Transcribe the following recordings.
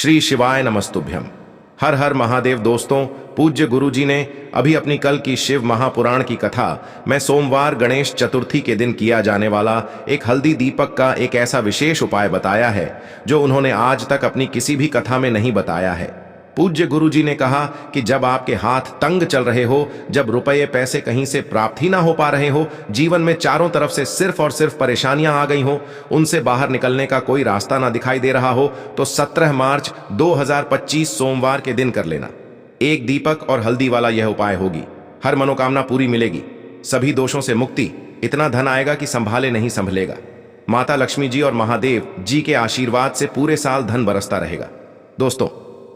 श्री शिवाय नमस्तुभ्यम। हर हर महादेव। दोस्तों, पूज्य गुरुजी ने अभी अपनी कल की शिव महापुराण की कथा में सोमवार गणेश चतुर्थी के दिन किया जाने वाला एक हल्दी दीपक का एक ऐसा विशेष उपाय बताया है जो उन्होंने आज तक अपनी किसी भी कथा में नहीं बताया है। पूज्य गुरुजी ने कहा कि जब आपके हाथ तंग चल रहे हो, जब रुपये पैसे कहीं से प्राप्त ही ना हो पा रहे हो, जीवन में चारों तरफ से सिर्फ और सिर्फ परेशानियां आ गई हो, उनसे बाहर निकलने का कोई रास्ता ना दिखाई दे रहा हो, तो 17 मार्च 2025 सोमवार के दिन कर लेना। एक दीपक और हल्दी वाला यह उपाय होगी। हर मनोकामना पूरी मिलेगी, सभी दोषों से मुक्ति, इतना धन आएगा कि संभाले नहीं संभलेगा। माता लक्ष्मी जी और महादेव जी के आशीर्वाद से पूरे साल धन बरसता रहेगा। दोस्तों,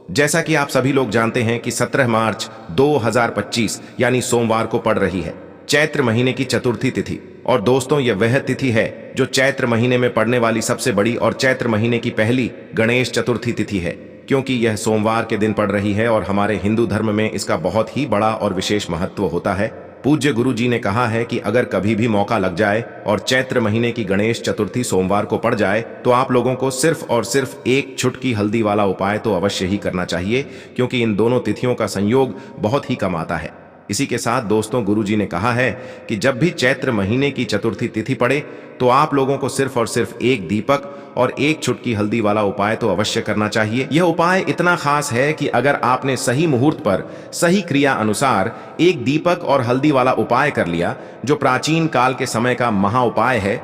जैसा कि आप सभी लोग जानते हैं कि 17 मार्च 2025 यानी सोमवार को पड़ रही है चैत्र महीने की चतुर्थी तिथि। और दोस्तों, यह वह तिथि है जो चैत्र महीने में पड़ने वाली सबसे बड़ी और चैत्र महीने की पहली गणेश चतुर्थी तिथि है, क्योंकि यह सोमवार के दिन पड़ रही है और हमारे हिंदू धर्म में इसका बहुत ही बड़ा और विशेष महत्व होता है। पूज्य गुरु जी ने कहा है कि अगर कभी भी मौका लग जाए और चैत्र महीने की गणेश चतुर्थी सोमवार को पड़ जाए तो आप लोगों को सिर्फ और सिर्फ एक चुटकी हल्दी वाला उपाय तो अवश्य ही करना चाहिए, क्योंकि इन दोनों तिथियों का संयोग बहुत ही कम आता है। इसी के साथ दोस्तों, गुरुजी ने कहा है कि जब भी चैत्र महीने की चतुर्थी तिथि पड़े तो आप लोगों को सिर्फ और सिर्फ एक दीपक और एक चुटकी हल्दी वाला उपाय तो अवश्य करना चाहिए। यह उपाय इतना खास है कि अगर आपने सही मुहूर्त पर सही क्रिया अनुसार एक दीपक और हल्दी वाला उपाय कर लिया, जो प्राचीन काल के समय का महा उपाय है,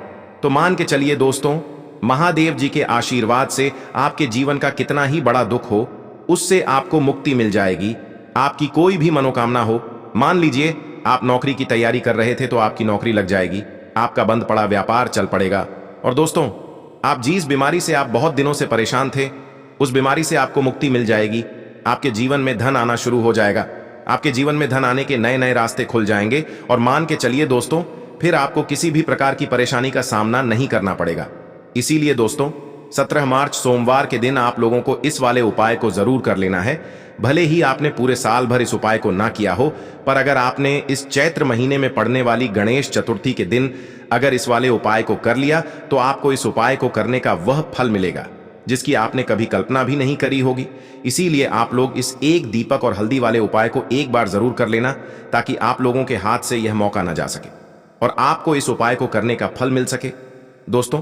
तो मान के चलिए दोस्तों, महादेव जी के आशीर्वाद से आपके जीवन का कितना ही बड़ा दुख हो, उससे आपको मुक्ति मिल जाएगी। आपकी कोई भी मनोकामना हो, मान लीजिए आप नौकरी की तैयारी कर रहे थे तो आपकी नौकरी लग जाएगी, आपका बंद पड़ा व्यापार चल पड़ेगा। और दोस्तों, आप जिस बीमारी से आप बहुत दिनों से परेशान थे, उस बीमारी से आपको मुक्ति मिल जाएगी। आपके जीवन में धन आना शुरू हो जाएगा। आपके जीवन में धन आने के नए नए रास्ते खुल जाएंगे और मान के चलिए दोस्तों, फिर आपको किसी भी प्रकार की परेशानी का सामना नहीं करना पड़ेगा। इसीलिए दोस्तों, 17 मार्च सोमवार के दिन आप लोगों को इस वाले उपाय को जरूर कर लेना है। भले ही आपने पूरे साल भर इस उपाय को ना किया हो, पर अगर आपने इस चैत्र महीने में पड़ने वाली गणेश चतुर्थी के दिन अगर इस वाले उपाय को कर लिया, तो आपको इस उपाय को करने का वह फल मिलेगा जिसकी आपने कभी कल्पना भी नहीं करी होगी। इसीलिए आप लोग इस एक दीपक और हल्दी वाले उपाय को एक बार जरूर कर लेना, ताकि आप लोगों के हाथ से यह मौका न जा सके और आपको इस उपाय को करने का फल मिल सके। दोस्तों,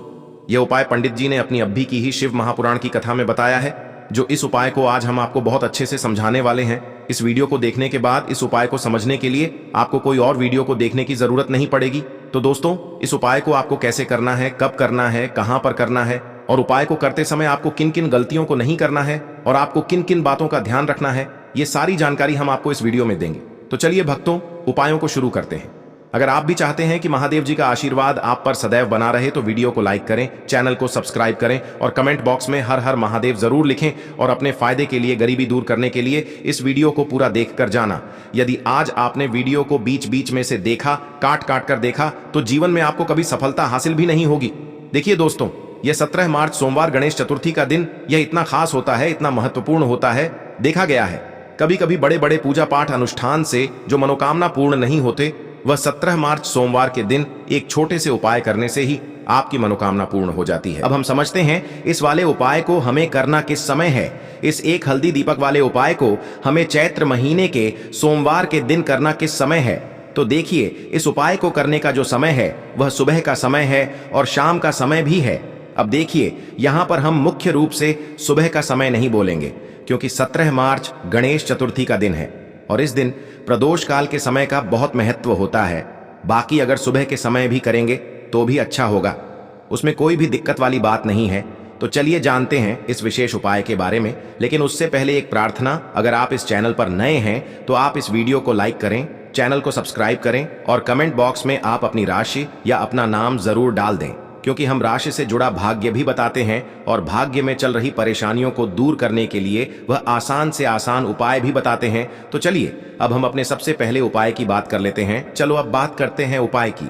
यह उपाय पंडित जी ने अपनी अभी की ही शिव महापुराण की कथा में बताया है, जो इस उपाय को आज हम आपको बहुत अच्छे से समझाने वाले हैं। इस वीडियो को देखने के बाद इस उपाय को समझने के लिए आपको कोई और वीडियो को देखने की जरूरत नहीं पड़ेगी। तो दोस्तों, इस उपाय को आपको कैसे करना है, कब करना है, कहां पर करना है और उपाय को करते समय आपको किन किन गलतियों को नहीं करना है और आपको किन किन बातों का ध्यान रखना है, ये सारी जानकारी हम आपको इस वीडियो में देंगे। तो चलिए भक्तों, उपायों को शुरू करते हैं। अगर आप भी चाहते हैं कि महादेव जी का आशीर्वाद आप पर सदैव बना रहे, तो वीडियो को लाइक करें, चैनल को सब्सक्राइब करें और कमेंट बॉक्स में हर हर महादेव जरूर लिखें। और अपने फायदे के लिए, गरीबी दूर करने के लिए इस वीडियो को पूरा देख कर जाना। यदि आज आपने वीडियो को बीच बीच में से देखा, काट काट कर देखा, तो जीवन में आपको कभी सफलता हासिल भी नहीं होगी। देखिए दोस्तों, यह 17 मार्च सोमवार गणेश चतुर्थी का दिन यह इतना खास होता है, इतना महत्वपूर्ण होता है। देखा गया है कभी कभी बड़े बड़े पूजा पाठ अनुष्ठान से जो मनोकामना पूर्ण नहीं होते, वह 17 मार्च सोमवार के दिन एक छोटे से उपाय करने से ही आपकी मनोकामना पूर्ण हो जाती है। अब हम समझते हैं इस वाले उपाय को हमें करना किस समय है। इस एक हल्दी दीपक वाले उपाय को हमें चैत्र महीने के सोमवार के दिन करना किस समय है। तो देखिए, इस उपाय को करने का जो समय है वह सुबह का समय है और शाम का समय भी है। अब देखिए, यहां पर हम मुख्य रूप से सुबह का समय नहीं बोलेंगे, क्योंकि 17 मार्च गणेश चतुर्थी का दिन है और इस दिन प्रदोष काल के समय का बहुत महत्व होता है। बाकी अगर सुबह के समय भी करेंगे तो भी अच्छा होगा, उसमें कोई भी दिक्कत वाली बात नहीं है। तो चलिए जानते हैं इस विशेष उपाय के बारे में। लेकिन उससे पहले एक प्रार्थना, अगर आप इस चैनल पर नए हैं तो आप इस वीडियो को लाइक करें, चैनल को सब्सक्राइब करें और कमेंट बॉक्स में आप अपनी राशि या अपना नाम जरूर डाल दें, क्योंकि हम राशि से जुड़ा भाग्य भी बताते हैं और भाग्य में चल रही परेशानियों को दूर करने के लिए वह आसान से आसान उपाय भी बताते हैं। तो चलिए अब हम अपने सबसे पहले उपाय की बात कर लेते हैं। चलो अब बात करते हैं उपाय की।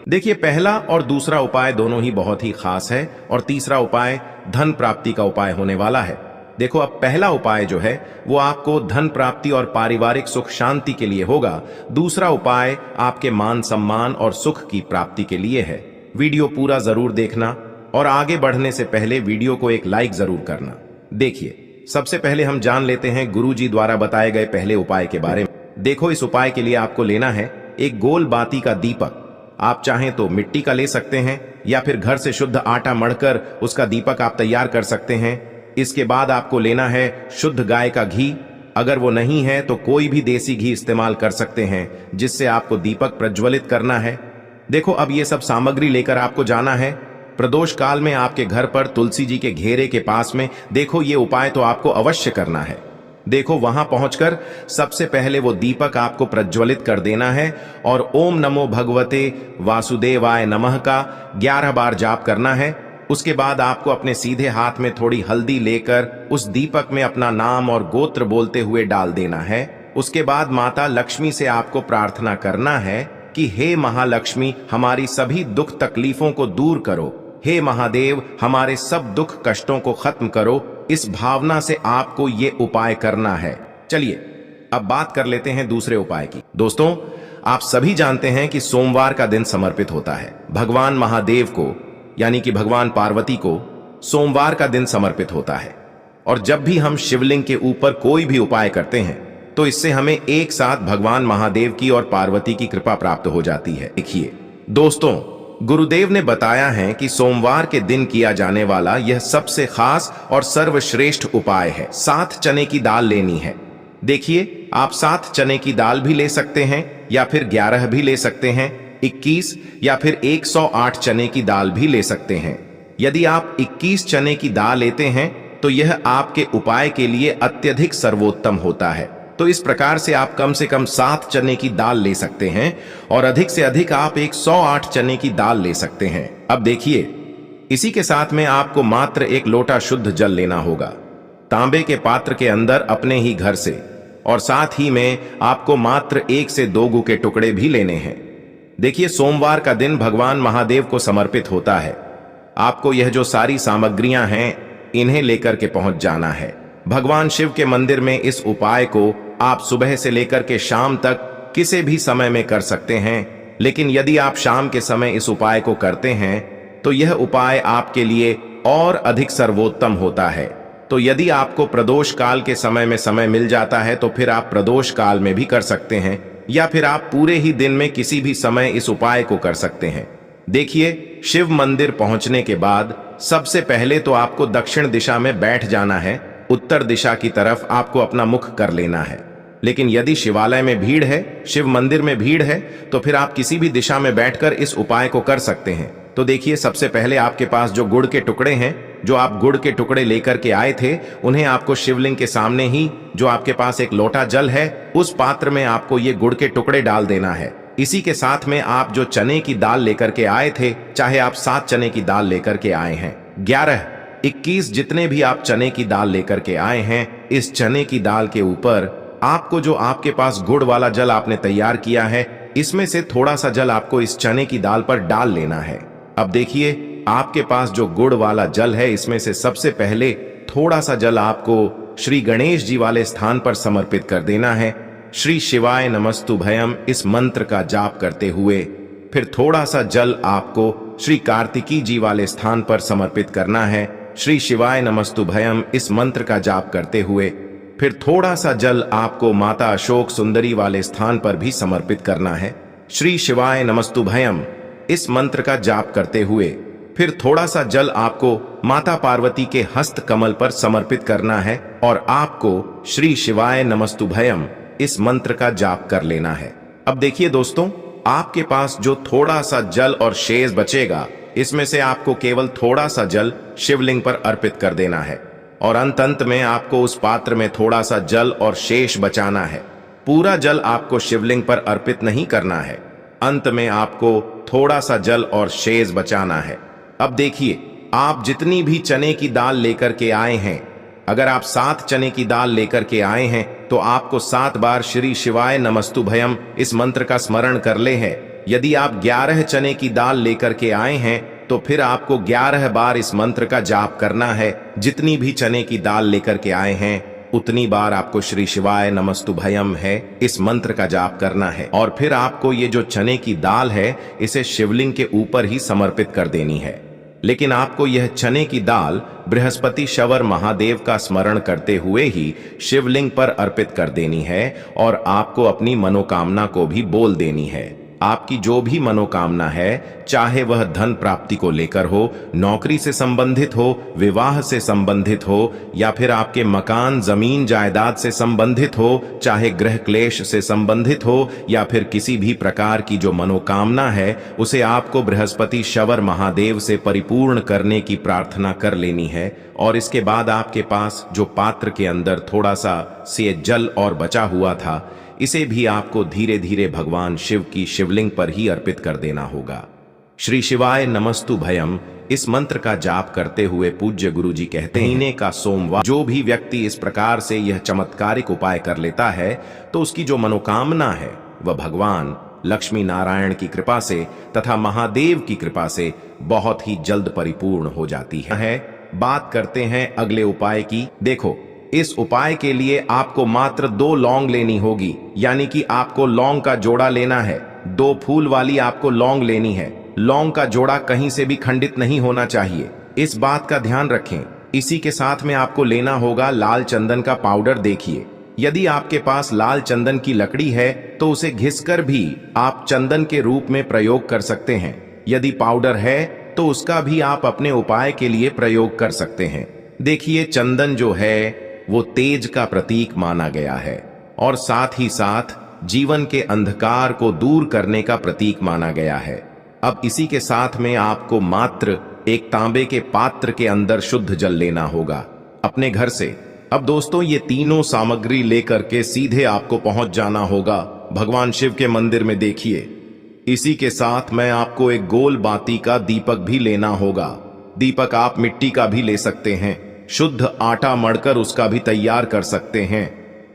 देखिए, पहला और दूसरा उपाय दोनों ही बहुत ही खास है और तीसरा उपाय धन प्राप्ति का उपाय होने वाला है। देखो, अब पहला उपाय जो है वो आपको धन प्राप्ति और पारिवारिक सुख शांति के लिए होगा। दूसरा उपाय आपके मान सम्मान और सुख की प्राप्ति के लिए है। वीडियो पूरा जरूर देखना और आगे बढ़ने से पहले वीडियो को एक लाइक जरूर करना। देखिए, सबसे पहले हम जान लेते हैं गुरुजी द्वारा बताए गए पहले उपाय के बारे में। देखो, इस उपाय के लिए आपको लेना है एक गोल बाती का दीपक। आप चाहें तो मिट्टी का ले सकते हैं या फिर घर से शुद्ध आटा मढ़कर उसका दीपक आप तैयार कर सकते हैं। इसके बाद आपको लेना है शुद्ध गाय का घी। अगर वो नहीं है तो कोई भी देसी घी इस्तेमाल कर सकते हैं, जिससे आपको दीपक प्रज्वलित करना है। देखो, अब ये सब सामग्री लेकर आपको जाना है प्रदोष काल में आपके घर पर तुलसी जी के घेरे के पास में। देखो, ये उपाय तो आपको अवश्य करना है। देखो, वहां पहुंचकर सबसे पहले वो दीपक आपको प्रज्वलित कर देना है और ओम नमो भगवते वासुदेवाय नमः का 11 बार जाप करना है। उसके बाद आपको अपने सीधे हाथ में थोड़ी हल्दी लेकर उस दीपक में अपना नाम और गोत्र बोलते हुए डाल देना है। उसके बाद माता लक्ष्मी से आपको प्रार्थना करना है कि हे महालक्ष्मी, हमारी सभी दुख तकलीफों को दूर करो। हे महादेव, हमारे सब दुख कष्टों को खत्म करो। इस भावना से आपको ये उपाय करना है। चलिए, अब बात कर लेते हैं दूसरे उपाय की। दोस्तों, आप सभी जानते हैं कि सोमवार का दिन समर्पित होता है भगवान महादेव को, यानी कि भगवान पार्वती को सोमवार का दिन समर्पित होता है। और जब भी हम शिवलिंग के ऊपर कोई भी उपाय करते हैं तो इससे हमें एक साथ भगवान महादेव की और पार्वती की कृपा प्राप्त हो जाती है। देखिए दोस्तों, गुरुदेव ने बताया है कि सोमवार के दिन किया जाने वाला यह सबसे खास और सर्वश्रेष्ठ उपाय है। 7 चने की दाल लेनी है। देखिए, आप 7 चने की दाल भी ले सकते हैं या फिर 11 भी ले सकते हैं, 21 या फिर 108 चने की दाल भी ले सकते हैं। यदि आप 21 चने की दाल लेते हैं तो यह आपके उपाय के लिए अत्यधिक सर्वोत्तम होता है। तो इस प्रकार से आप कम से कम 7 चने की दाल ले सकते हैं और अधिक से अधिक आप 108 चने की दाल ले सकते हैं। अब देखिए, इसी के साथ में आपको मात्र 1 लोटा शुद्ध जल लेना होगा तांबे के पात्र के अंदर अपने ही घर से, और साथ ही में आपको मात्र 1 से 2 गू के टुकड़े भी लेने हैं। देखिए, सोमवार का दिन भगवान महादेव को समर्पित होता है। आपको यह जो सारी सामग्रियां हैं इन्हें लेकर के पहुंच जाना है भगवान शिव के मंदिर में। इस उपाय को आप सुबह से लेकर के शाम तक किसी भी समय में कर सकते हैं, लेकिन यदि आप शाम के समय इस उपाय को करते हैं तो यह उपाय आपके लिए और अधिक सर्वोत्तम होता है। तो यदि आपको प्रदोष काल के समय में समय मिल जाता है तो फिर आप प्रदोष काल में भी कर सकते हैं, या फिर आप पूरे ही दिन में किसी भी समय इस उपाय को कर सकते हैं। देखिए, शिव मंदिर पहुंचने के बाद सबसे पहले तो आपको दक्षिण दिशा में बैठ जाना है। उत्तर दिशा की तरफ आपको अपना मुख कर लेना है। लेकिन यदि शिवालय में भीड़ है, शिव मंदिर में भीड़ है, तो फिर आप किसी भी दिशा में बैठकर इस उपाय को कर सकते हैं। तो देखिए, सबसे पहले आपके पास जो गुड़ के टुकड़े हैं, जो आप गुड़ के टुकड़े लेकर के आए थे, उन्हें आपको शिवलिंग के सामने ही जो आपके पास 1 लोटा जल है उस पात्र में आपको ये गुड़ के टुकड़े डाल देना है। इसी के साथ में आप जो चने की दाल लेकर के आए थे, चाहे आप 7 चने की दाल लेकर के आए हैं, 11, 21 जितने भी आप चने की दाल लेकर के आए हैं, इस चने की दाल के ऊपर आपको जो आपके पास गुड़ वाला जल आपने तैयार किया है, इसमें से थोड़ा सा जल आपको इस चने की दाल पर डाल लेना है। अब देखिए, आपके पास जो गुड़ वाला जल है, इसमें से सबसे पहले थोड़ा सा जल आपको श्री गणेश जी वाले स्थान पर समर्पित कर देना है। श्री शिवाय नमस्तुभयम इस मंत्र का जाप करते हुए फिर थोड़ा सा जल आपको श्री कार्तिकी जी वाले स्थान पर समर्पित करना है। श्री शिवाय नमस्तुभयम इस मंत्र का जाप करते हुए फिर थोड़ा सा जल आपको माता अशोक सुंदरी वाले स्थान पर भी समर्पित करना है। श्री शिवाय नमस्तुभयम इस मंत्र का जाप करते हुए फिर थोड़ा सा जल आपको माता पार्वती के हस्त कमल पर समर्पित करना है और आपको श्री शिवाय नमस्तुभयम इस मंत्र का जाप कर लेना है। अब देखिए दोस्तों, आपके पास जो थोड़ा सा जल और शेष बचेगा, इसमें से आपको केवल थोड़ा सा जल शिवलिंग पर अर्पित कर देना है और अंत में आपको उस पात्र में थोड़ा सा जल और शेष बचाना है। पूरा जल आपको शिवलिंग पर अर्पित नहीं करना है, अंत में आपको थोड़ा सा जल और शेष बचाना है। अब देखिए, आप जितनी भी चने की दाल लेकर के आए हैं, अगर आप 7 चने की दाल लेकर के आए हैं तो आपको 7 बार श्री शिवाय नमस्तुभयम इस मंत्र का स्मरण कर ले है। यदि आप 11 चने की दाल लेकर के आए हैं तो फिर आपको 11 बार इस मंत्र का जाप करना है। जितनी भी चने की दाल लेकर के आए हैं उतनी बार आपको श्री शिवाय नमस्तुभयम है इस मंत्र का जाप करना है और फिर आपको ये जो चने की दाल है इसे शिवलिंग के ऊपर ही समर्पित कर देनी है। लेकिन आपको यह चने की दाल बृहस्पति शवर महादेव का स्मरण करते हुए ही शिवलिंग पर अर्पित कर देनी है और आपको अपनी मनोकामना को भी बोल देनी है। आपकी जो भी मनोकामना है, चाहे वह धन प्राप्ति को लेकर हो, नौकरी से संबंधित हो, विवाह से संबंधित हो, या फिर आपके मकान जमीन जायदाद से संबंधित हो, चाहे गृह क्लेश से संबंधित हो, या फिर किसी भी प्रकार की जो मनोकामना है, उसे आपको बृहस्पति शवर महादेव से परिपूर्ण करने की प्रार्थना कर लेनी है। और इसके बाद आपके पास जो पात्र के अंदर थोड़ा सा से जल और बचा हुआ था, इसे भी आपको धीरे धीरे भगवान शिव की शिवलिंग पर ही अर्पित कर देना होगा। श्री शिवाय नमस्तु भयम इस मंत्र का जाप करते हुए पूज्य गुरु जी कहते हैं, महीने का सोमवार जो भी व्यक्ति इस प्रकार से यह चमत्कारिक उपाय कर लेता है तो उसकी जो मनोकामना है वह भगवान लक्ष्मी नारायण की कृपा से तथा महादेव की कृपा से बहुत ही जल्द परिपूर्ण हो जाती है। बात करते हैं अगले उपाय की। देखो, इस उपाय के लिए आपको मात्र 2 लौंग लेनी होगी, यानी कि आपको लौंग का जोड़ा लेना है। 2 फूल वाली आपको लौंग लेनी है। लौंग का जोड़ा कहीं से भी खंडित नहीं होना चाहिए, इस बात का ध्यान रखें। इसी के साथ में आपको लेना होगा लाल चंदन का पाउडर। देखिए, यदि आपके पास लाल चंदन की लकड़ी है तो उसे घिसकर भी आप चंदन के रूप में प्रयोग कर सकते हैं। यदि पाउडर है तो उसका भी आप अपने उपाय के लिए प्रयोग कर सकते हैं। देखिए, चंदन जो है वो तेज का प्रतीक माना गया है और साथ ही साथ जीवन के अंधकार को दूर करने का प्रतीक माना गया है। अब इसी के साथ में आपको मात्र एक तांबे के पात्र के अंदर शुद्ध जल लेना होगा अपने घर से। अब दोस्तों, ये तीनों सामग्री लेकर के सीधे आपको पहुंच जाना होगा भगवान शिव के मंदिर में। देखिए, इसी के साथ में आपको एक गोल बाती का दीपक भी लेना होगा। दीपक आप मिट्टी का भी ले सकते हैं, शुद्ध आटा मढ़कर उसका भी तैयार कर सकते हैं,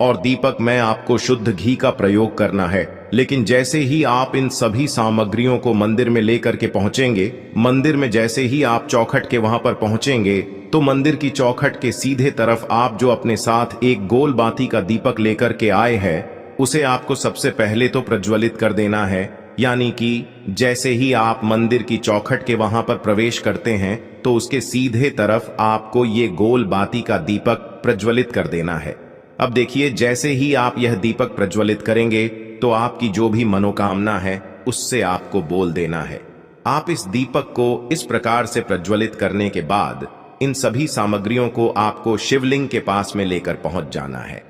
और दीपक में आपको शुद्ध घी का प्रयोग करना है। लेकिन जैसे ही आप इन सभी सामग्रियों को मंदिर में लेकर के पहुंचेंगे, मंदिर में जैसे ही आप चौखट के वहां पर पहुंचेंगे तो मंदिर की चौखट के सीधे तरफ आप जो अपने साथ एक गोल बाती का दीपक लेकर के आए हैं, उसे आपको सबसे पहले तो प्रज्वलित कर देना है। यानी कि जैसे ही आप मंदिर की चौखट के वहां पर प्रवेश करते हैं तो उसके सीधे तरफ आपको ये गोल बाती का दीपक प्रज्वलित कर देना है। अब देखिए, जैसे ही आप यह दीपक प्रज्वलित करेंगे तो आपकी जो भी मनोकामना है उससे आपको बोल देना है। आप इस दीपक को इस प्रकार से प्रज्वलित करने के बाद इन सभी सामग्रियों को आपको शिवलिंग के पास में लेकर पहुंच जाना है।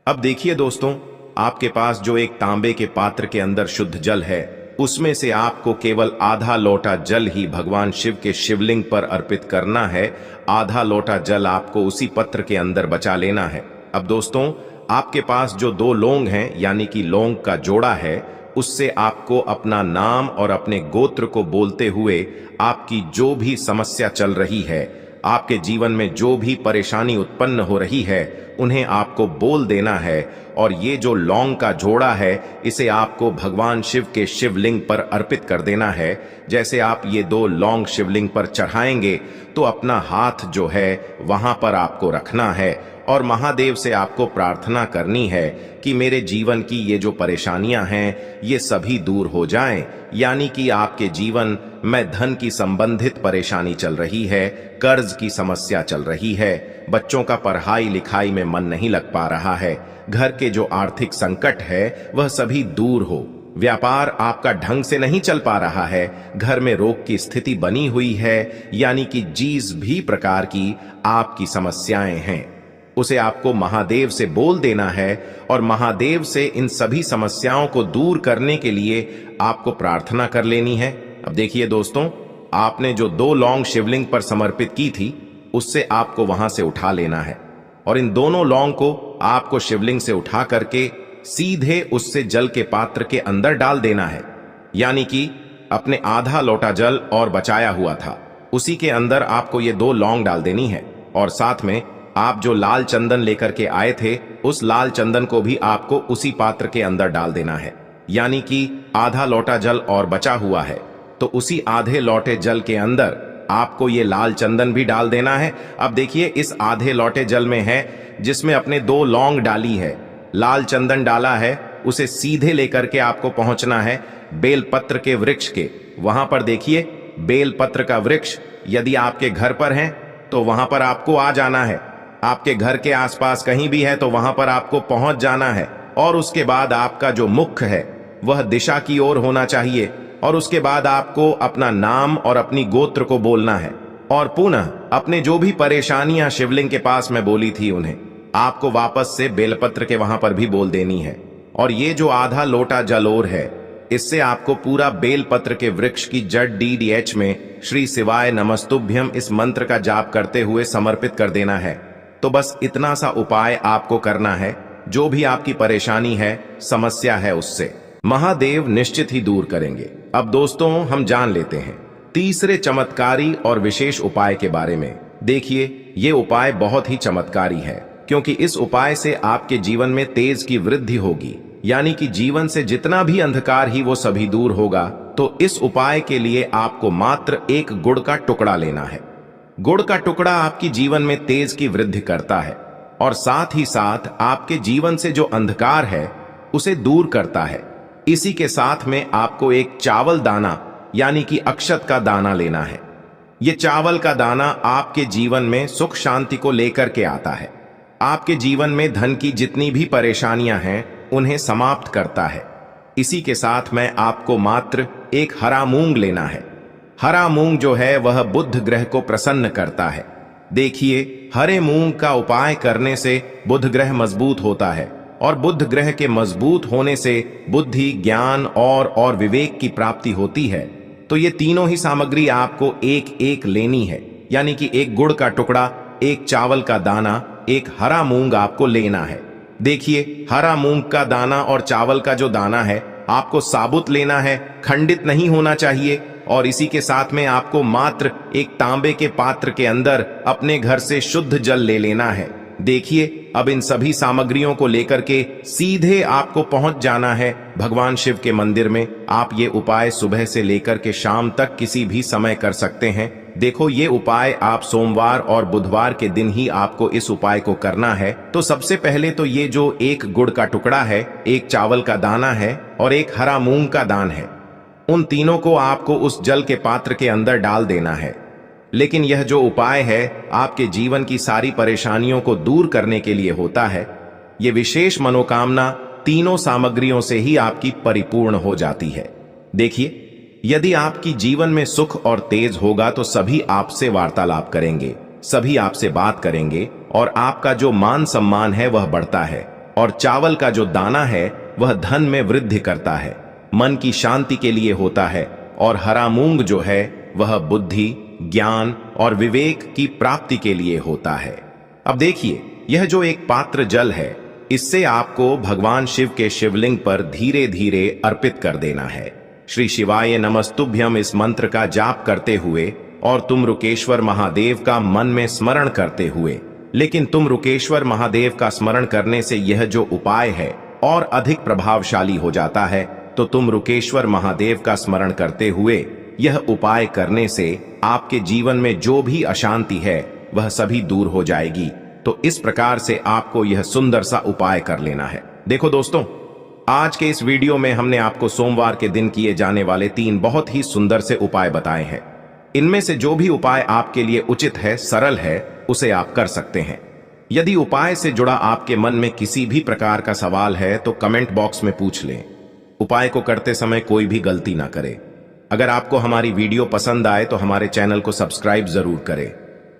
अब देखिए दोस्तों, आपके पास जो एक तांबे के पात्र के अंदर शुद्ध जल है, उसमें से आपको केवल आधा लोटा जल ही भगवान शिव के शिवलिंग पर अर्पित करना है। आधा लोटा जल आपको उसी पत्र के अंदर बचा लेना है। अब दोस्तों, आपके पास जो 2 लौंग हैं, यानी कि लौंग का जोड़ा है, उससे आपको अपना नाम और अपने गोत्र को बोलते हुए आपकी जो भी समस्या चल रही है, आपके जीवन में जो भी परेशानी उत्पन्न हो रही है, उन्हें आपको बोल देना है। और ये जो लौंग का जोड़ा है, इसे आपको भगवान शिव के शिवलिंग पर अर्पित कर देना है। जैसे आप ये 2 लौंग शिवलिंग पर चढ़ाएंगे तो अपना हाथ जो है वहां पर आपको रखना है और महादेव से आपको प्रार्थना करनी है कि मेरे जीवन की ये जो परेशानियां हैं ये सभी दूर हो जाएं। यानी कि आपके जीवन में धन की संबंधित परेशानी चल रही है, कर्ज की समस्या चल रही है, बच्चों का पढ़ाई लिखाई में मन नहीं लग पा रहा है, घर के जो आर्थिक संकट है वह सभी दूर हो, व्यापार आपका ढंग से नहीं चल पा रहा है, घर में रोग की स्थिति बनी हुई है, यानी कि जिस भी प्रकार की आपकी समस्याएं हैं उसे आपको महादेव से बोल देना है और महादेव से इन सभी समस्याओं को दूर करने के लिए आपको प्रार्थना कर लेनी है। अब देखिए दोस्तों, आपने जो 2 लौंग शिवलिंग पर समर्पित की थी, उससे आपको वहां से उठा लेना है और इन दोनों लौंग को आपको शिवलिंग से उठा करके सीधे उससे जल के पात्र के अंदर डाल देना है। यानी कि अपने आधा लोटा जल और बचाया हुआ था, उसी के अंदर आपको ये 2 लौंग डाल देनी है और साथ में आप जो लाल चंदन लेकर के आए थे, उस लाल चंदन को भी आपको उसी पात्र के अंदर डाल देना है। यानी कि आधा लोटा जल और बचा हुआ है तो उसी आधे लोटे जल के अंदर आपको ये लाल चंदन भी डाल देना है। अब देखिए, इस आधे लोटे जल में है जिसमें अपने 2 लौंग डाली है, लाल चंदन डाला है, उसे सीधे लेकर के आपको पहुंचना है बेलपत्र के वृक्ष के। वहां पर देखिए, बेलपत्र का वृक्ष यदि आपके घर पर हैं तो वहां पर आपको आ जाना है। आपके घर के आसपास कहीं भी है तो वहां पर आपको पहुंच जाना है। और उसके बाद आपका जो मुख है वह दिशा की ओर होना चाहिए। और उसके बाद आपको अपना नाम और अपनी गोत्र को बोलना है। और पुनः अपने जो भी परेशानियां शिवलिंग के पास में बोली थी उन्हें आपको वापस से बेलपत्र के वहां पर भी बोल देनी है। और ये जो आधा लोटा जल और है, इससे आपको पूरा बेलपत्र के वृक्ष की जड़ DDH में श्री शिवाय नमस्तुभ्यम इस मंत्र का जाप करते हुए समर्पित कर देना है। तो बस इतना सा उपाय आपको करना है। जो भी आपकी परेशानी है, समस्या है, उससे महादेव निश्चित ही दूर करेंगे। अब दोस्तों हम जान लेते हैं तीसरे चमत्कारी और विशेष उपाय के बारे में। देखिए, ये उपाय बहुत ही चमत्कारी है, क्योंकि इस उपाय से आपके जीवन में तेज की वृद्धि होगी, यानी कि जीवन से जितना भी अंधकार ही वो सभी दूर होगा। तो इस उपाय के लिए आपको मात्र एक गुड़ का टुकड़ा लेना है। गुड़ का टुकड़ा आपकी जीवन में तेज की वृद्धि करता है और साथ ही साथ आपके जीवन से जो अंधकार है उसे दूर करता है। इसी के साथ में आपको एक चावल दाना यानी कि अक्षत का दाना लेना है। ये चावल का दाना आपके जीवन में सुख शांति को लेकर के आता है। आपके जीवन में धन की जितनी भी परेशानियां हैं उन्हें समाप्त करता है। इसी के साथ में आपको मात्र एक हरा मूंग लेना है। हरा मूंग जो है वह बुध ग्रह को प्रसन्न करता है। देखिए, हरे मूंग का उपाय करने से बुध ग्रह मजबूत होता है और बुध ग्रह के मजबूत होने से बुद्धि, ज्ञान और विवेक की प्राप्ति होती है। तो ये तीनों ही सामग्री आपको एक एक लेनी है, यानी कि एक गुड़ का टुकड़ा, एक चावल का दाना, एक हरा मूंग आपको लेना है। देखिए, हरा मूंग का दाना और चावल का जो दाना है आपको साबुत लेना है, खंडित नहीं होना चाहिए। और इसी के साथ में आपको मात्र एक तांबे के पात्र के अंदर अपने घर से शुद्ध जल ले लेना है। देखिए, अब इन सभी सामग्रियों को लेकर के सीधे आपको पहुंच जाना है भगवान शिव के मंदिर में। आप ये उपाय सुबह से लेकर के शाम तक किसी भी समय कर सकते हैं। देखो, ये उपाय आप सोमवार और बुधवार के दिन ही आपको इस उपाय को करना है। तो सबसे पहले तो ये जो एक गुड़ का टुकड़ा है, एक चावल का दाना है और एक हरा मूंग का दान है, उन तीनों को आपको उस जल के पात्र के अंदर डाल देना है। लेकिन यह जो उपाय है आपके जीवन की सारी परेशानियों को दूर करने के लिए होता है। यह विशेष मनोकामना तीनों सामग्रियों से ही आपकी परिपूर्ण हो जाती है। देखिए, यदि आपकी जीवन में सुख और तेज होगा तो सभी आपसे वार्तालाप करेंगे, सभी आपसे बात करेंगे और आपका जो मान सम्मान है वह बढ़ता है। और चावल का जो दाना है वह धन में वृद्धि करता है, मन की शांति के लिए होता है। और हरा मूंग जो है वह बुद्धि, ज्ञान और विवेक की प्राप्ति के लिए होता है। अब देखिए, यह जो एक पात्र जल है, इससे आपको भगवान शिव के शिवलिंग पर धीरे धीरे अर्पित कर देना है। श्री शिवाय नमस्तुभ्यम इस मंत्र का जाप करते हुए और तुम रुकेश्वर महादेव का मन में स्मरण करते हुए। लेकिन तुम रुकेश्वर महादेव का स्मरण करने से यह जो उपाय है और अधिक प्रभावशाली हो जाता है। तो तुम रुकेश्वर महादेव का स्मरण करते हुए यह उपाय करने से आपके जीवन में जो भी अशांति है वह सभी दूर हो जाएगी। तो इस प्रकार से आपको यह सुंदर सा उपाय कर लेना है। देखो दोस्तों, आज के इस वीडियो में हमने आपको सोमवार के दिन किए जाने वाले 3 बहुत ही सुंदर से उपाय बताए हैं। इनमें से जो भी उपाय आपके लिए उचित है, सरल है, उसे आप कर सकते हैं। यदि उपाय से जुड़ा आपके मन में किसी भी प्रकार का सवाल है तो कमेंट बॉक्स में पूछ लें। उपाय को करते समय कोई भी गलती ना करें। अगर आपको हमारी वीडियो पसंद आए तो हमारे चैनल को सब्सक्राइब जरूर करें।